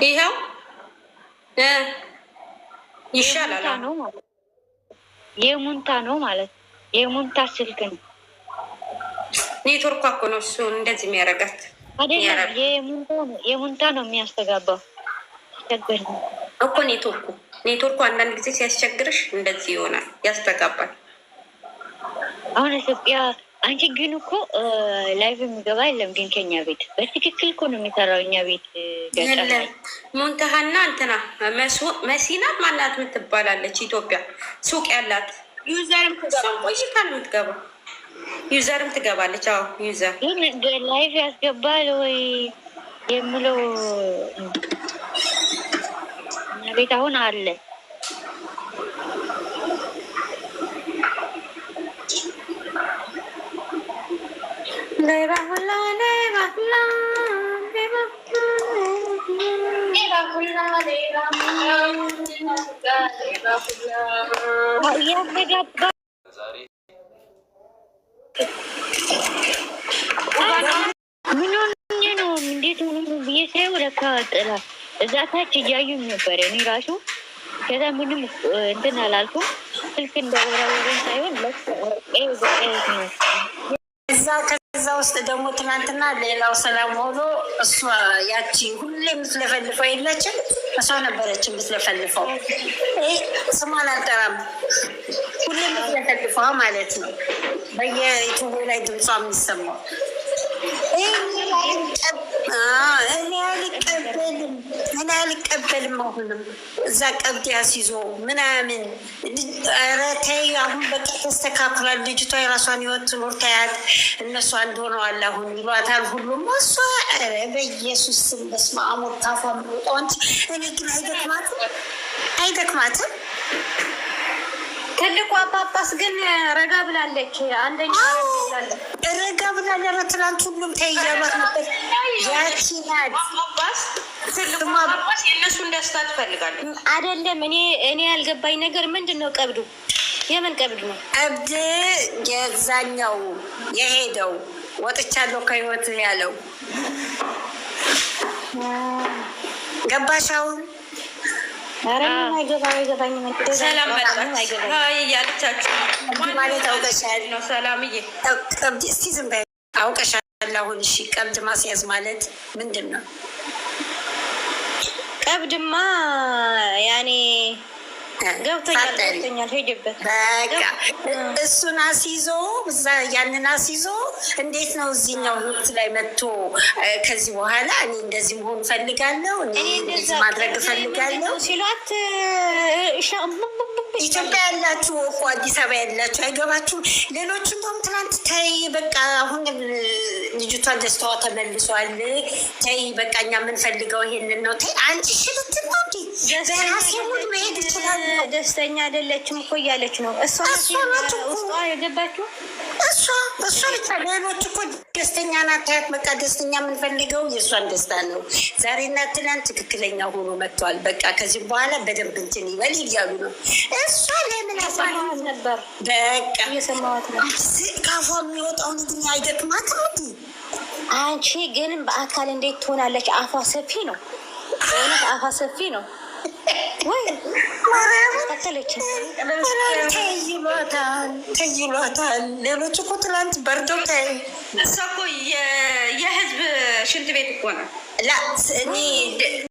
ይኸው ይሻላል ነው ማለት የሙንታ ነው ማለት የሙንታ ስልክ ነው። ኔትወርኳ እኮ ነው እሱ እንደዚህ የሚያደርጋት አይደለም። የሙንታ ነው የሚያስተጋባው። አስቸገር እኮ ኔትወርኩ አንዳንድ ጊዜ ሲያስቸግርሽ እንደዚህ ይሆናል፣ ያስተጋባል። አሁን ኢትዮጵያ አንቺ ግን እኮ ላይቭ የሚገባ የለም። ግን ከኛ ቤት በትክክል እኮ ነው የሚሰራው። እኛ ቤት ገጠር ሙንተሃና እንትና መሲና ማናት የምትባላለች ኢትዮጵያ ሱቅ ያላት ዩዘርም ቆይታ ነው የምትገባው። ዩዘርም ትገባለች። አዎ ዩዘር ግን ላይቭ ያስገባል ወይ የምለው እኛ ቤት አሁን አለ። ምን ሆኜ ነው እንዴት ሆኖ ብዬ ሳይው ለካ ጥላ እዛ ታች እያዩኝ ነበረ። እኔ ራሱ ከዛ ምንም እንትን አላልኩም። ስልክ እንደወራወረኝ ሳይሆን ከዛ ውስጥ ደግሞ ትናንትና ሌላው ሰላም ሆኖ እሷ ያቺ ሁሌ የምትለፈልፈው የለችም፣ እሷ ነበረች የምትለፈልፈው። ስሟን አልጠራም። ሁሌ የምትለፈልፈዋ ማለት ነው። በየዩቱቡ ላይ ድምጿ የሚሰማው እኔ አልቀበልም። አሁንም እዛ ቀብድ ያስይዞ ምናምን። ኧረ ተይ አሁን በቃ ተስተካክሏል። ልጅቷ የራሷን ህይወት ትኖር፣ ታያት። እነሱ አንድ ሆነዋል አሁን ይሏታል ሁሉም። እሷ ኧረ በኢየሱስ ስም በስመ አብ ታፏ ምወጣው እንጂ እኔ ግን አይደክማትም። ትልቁ ጳጳስ ግን ረጋ ብላለች። አንደኛ ረጋ ብላለች። ትናንት ሁሉም ተይያባት ነበር። ያቺ ናት ትልቁ ጳጳስ የእነሱን ደስታ ትፈልጋለች። አይደለም እኔ ያልገባኝ ነገር ምንድን ነው? ቀብዱ የምን ቀብድ ነው? ቀብድ የዛኛው የሄደው ወጥቻለሁ ከህይወት ያለው ገባሻውን? ሰላም እያለቻችሁ ማለት አውቀሻል ነው። ሰላምዬ ቀብድ እስቲ ዝም በይ አውቀሻል። አሁን እሺ ቀብድ ማስያዝ ማለት ምንድን ነው? ቀብድማ ያኔ ገብቶኛል ሄድበት በቃ እሱን አስይዞ እዛ ያንን አስይዞ እንዴት ነው እዚህኛው ህይወት ላይ መጥቶ ከዚህ በኋላ እኔ እንደዚህ መሆን እፈልጋለሁ፣ እኔ እንደዚህ ማድረግ እፈልጋለሁ ሲሏት ኢትዮጵያ ያላችሁ እኮ አዲስ አበባ ያላችሁ አይገባችሁም። ሌሎቹ እንደውም ትናንት ተይ በቃ አሁን ልጅቷ ደስታዋ ተመልሷል፣ ተይ በቃ እኛ የምንፈልገው ይሄንን ነው። ተይ አንቺ ሽልት ነው እንዲ በራሴ ሙድ መሄድ ይችላል። ደስተኛ አይደለችም እኮ እያለች ነው እሷ ውስጧ የገባችው። እሷ ብቻ ሌሎች እኮ ደስተኛ ናት። ታያት በቃ ደስተኛ የምንፈልገው የእሷን ደስታ ነው። ዛሬና ትናንት ትክክለኛ ሆኖ መጥተዋል። በቃ ከዚህ በኋላ በደንብ እንትን ይበል እያሉ ነው። እሷ ለምን ያሳማት ነበር? በቃ እየሰማዋት ነው። ካፏ የሚወጣውን ግን አይደክማት ነው። አንቺ ግን በአካል እንዴት ትሆናለች? አፏ ሰፊ ነው፣ እውነት አፏ ሰፊ ነው። ወይ ተይሏታል። ሌሎች እኮ ትናንት በርደው ታይ። እሷ እኮ የህዝብ ሽንት ቤት እኮ ነው። እኔ